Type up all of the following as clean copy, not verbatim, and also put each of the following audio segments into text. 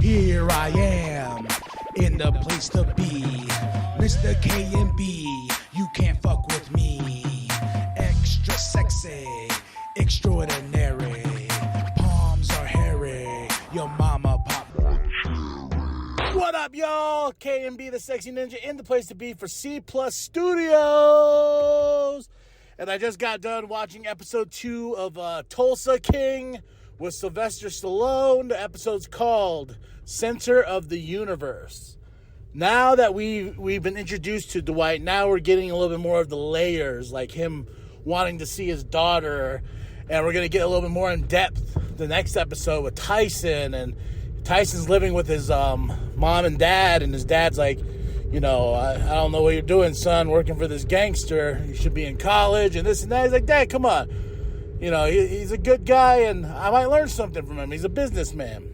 Here I am, in the place to be. Mr. K&B, you can't fuck with me. Extra sexy, extraordinary. Palms are hairy, your mama pop. What up, y'all? K&B, the sexy ninja, in the place to be for C Plus Studios. And I just got done watching episode 2 of Tulsa King with Sylvester Stallone. The episode's called Center of the Universe. Now that we've been introduced to Dwight, now we're getting a little bit more of the layers, like him wanting to see his daughter, and we're going to get a little bit more in depth the next episode with Tyson, and Tyson's living with his mom and dad, and his dad's like, you know, I don't know what you're doing, son, working for this gangster. You should be in college and this and that. He's like, Dad, come on. You know, he's a good guy, and I might learn something from him. He's a businessman.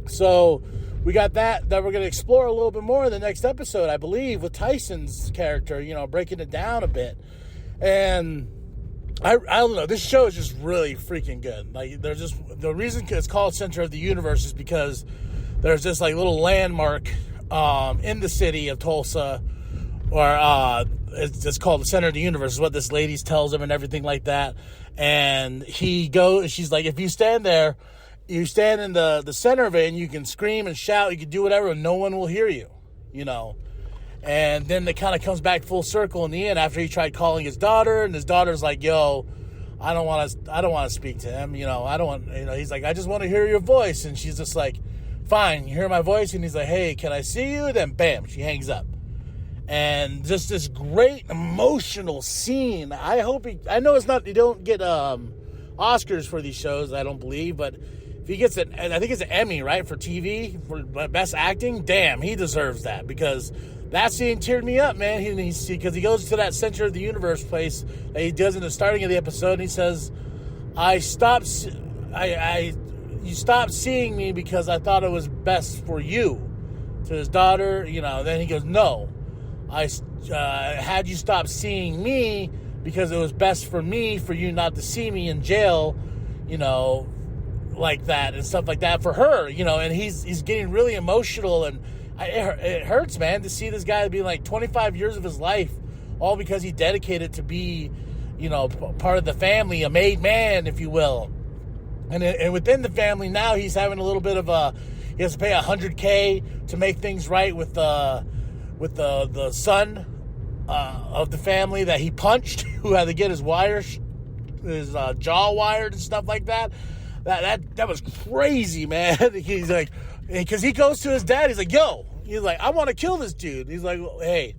So we got that we're going to explore a little bit more in the next episode, I believe, with Tyson's character, you know, breaking it down a bit. And I don't know, this show is just really freaking good. Like, there's just, the reason it's called Center of the Universe is because there's this, like, little landmark in the city of Tulsa, or it's called the Center of the Universe, is what this lady tells him and everything like that. And she's like, if you stand there, you stand in the center of it, and you can scream and shout, you can do whatever, and no one will hear you, you know. And then it kind of comes back full circle in the end after he tried calling his daughter, and his daughter's like, yo, I don't want to speak to him, you know. He's like, I just want to hear your voice. And she's just like, fine, you hear my voice? And he's like, hey, can I see you? Then bam, she hangs up. And just this great emotional scene. I know it's not, you don't get Oscars for these shows, I don't believe, but if he gets I think it's an Emmy, right, for TV, for best acting, damn, he deserves that, because that scene teared me up, man. Because he goes to that Center of the Universe place that he does in the starting of the episode, and he says, you stopped seeing me because I thought it was best for you, to his daughter, you know. Then he goes, no, I had you stop seeing me because it was best for me for you not to see me in jail, you know, like that and stuff like that for her, you know. And he's getting really emotional, and it hurts, man, to see this guy be like 25 years of his life, all because he dedicated to be, you know, part of the family, a made man, if you will. And within the family now, he's having a little bit of he has to pay $100K to make things right with the son of the family that he punched, who had to get his jaw wired and stuff like that. That was crazy, man. He's like, because he goes to his dad, he's like, yo, he's like, I want to kill this dude. He's like, hey,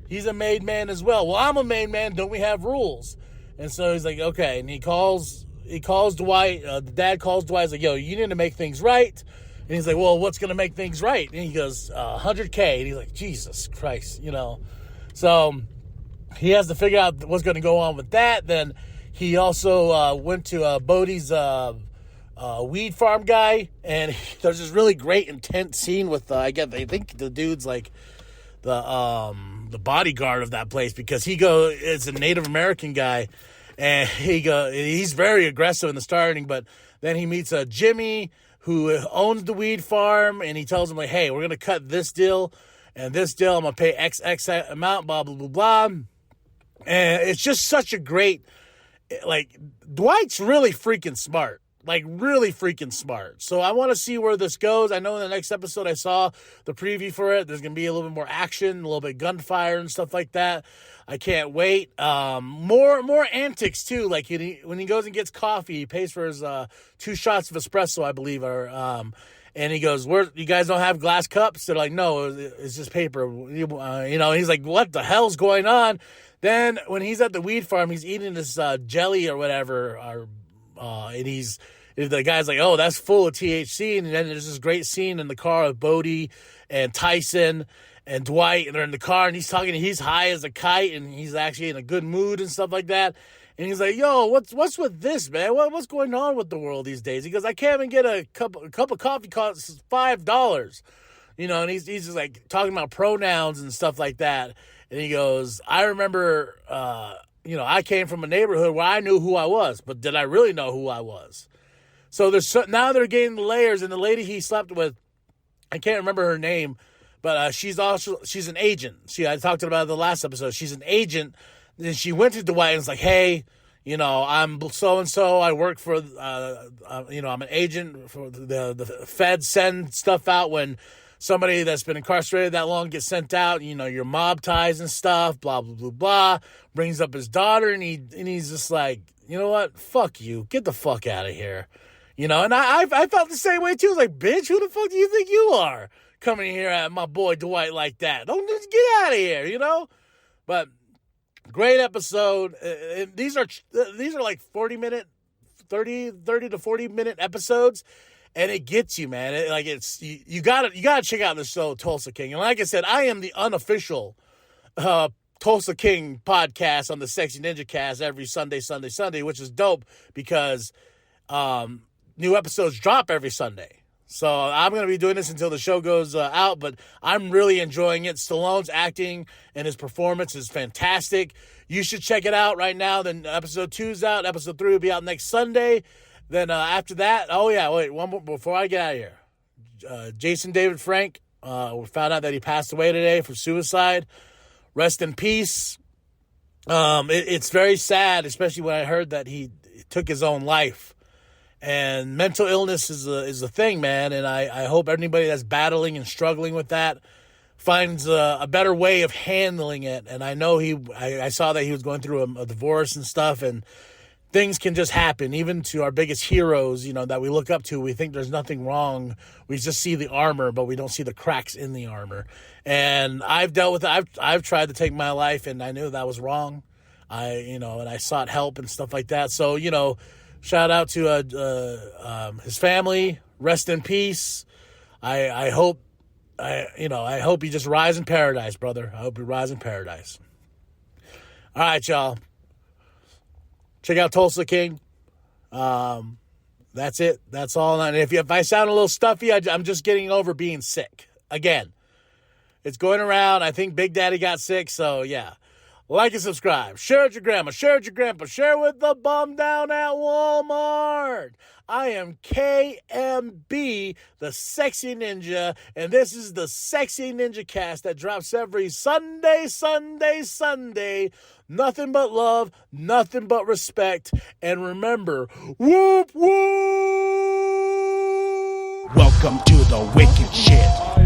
he's a made man as well. Well, I'm a made man. Don't we have rules? And so he's like, okay. And he calls Dwight. The dad calls Dwight. He's like, yo, you need to make things right. And he's like, well, what's going to make things right? And he goes, $100K. And he's like, Jesus Christ, you know. So he has to figure out what's going to go on with that. Then he also went to Bodie's weed farm guy, and there's this really great intense scene with I think the dude's like the bodyguard of that place, because it's a Native American guy, and he's very aggressive in the starting, but then he meets Jimmy, who owns the weed farm, and he tells him, like, hey, we're gonna cut this deal and this deal, I'm gonna pay X amount, blah blah blah blah. And it's just such a great, like, Dwight's really freaking smart. Like, really freaking smart. So I want to see where this goes. I know in the next episode I saw the preview for it. There's going to be a little bit more action, a little bit gunfire and stuff like that. I can't wait. More antics, too. Like, when he goes and gets coffee, he pays for his 2 shots of espresso, I believe. And he goes, you guys don't have glass cups? They're like, no, it's just paper. You know, and he's like, what the hell's going on? Then when he's at the weed farm, he's eating this jelly or whatever, and the guy's like, oh, that's full of THC. And then there's this great scene in the car with Bodie and Tyson and Dwight, and they're in the car, and he's high as a kite, and he's actually in a good mood and stuff like that. And he's like, yo, what's with this, man? What's going on with the world these days? He goes, I can't even get a cup of coffee costs $5. You know, and he's just like talking about pronouns and stuff like that. And he goes, I remember, I came from a neighborhood where I knew who I was, but did I really know who I was? So now they're getting the layers, and the lady he slept with I can't remember her name, but she's an agent. I talked about it in the last episode. She's an agent. Then she went to Dwight and was like, hey, I'm so-and-so. I work for, I'm an agent for the feds send stuff out when somebody that's been incarcerated that long gets sent out, your mob ties and stuff, blah, blah, blah, blah. Brings up his daughter, and he's just like, you know what? Fuck you. Get the fuck out of here. And I felt the same way, too. I was like, bitch, who the fuck do you think you are? Coming here at my boy Dwight like that. Don't just get out of here, But great episode. These are like 30 to 40 minute episodes. And it gets you, man. You gotta check out the show Tulsa King. And like I said, I am the unofficial Tulsa King podcast on the Sexy Ninja Cast every Sunday, which is dope because new episodes drop every Sunday. So I'm going to be doing this until the show goes out, but I'm really enjoying it. Stallone's acting and his performance is fantastic. You should check it out right now. Then episode 2's out. Episode 3 will be out next Sunday. Then after that, one more before I get out of here. Jason David Frank, we found out that he passed away today for suicide. Rest in peace. It's very sad, especially when I heard that he took his own life. And mental illness is a thing, man. And I hope anybody that's battling and struggling with that finds a better way of handling it. And I know I saw that he was going through a divorce and stuff, and things can just happen, even to our biggest heroes, that we look up to. We think there's nothing wrong. We just see the armor, but we don't see the cracks in the armor. And I've dealt with it. I've tried to take my life, and I knew that was wrong. And I sought help and stuff like that. So, shout out to his family. Rest in peace. I hope you just rise in paradise, brother. I hope you rise in paradise. All right, y'all. Check out Tulsa King. That's it. That's all. And if I sound a little stuffy, I'm just getting over being sick. Again, it's going around. I think Big Daddy got sick, so yeah. Like and subscribe. Share with your grandma. Share with your grandpa. Share with the bum down at Walmart. I am KMB, the Sexy Ninja, and this is the Sexy Ninja Cast that drops every Sunday. Nothing but love, nothing but respect, and remember, whoop, whoop! Welcome to the wicked shit.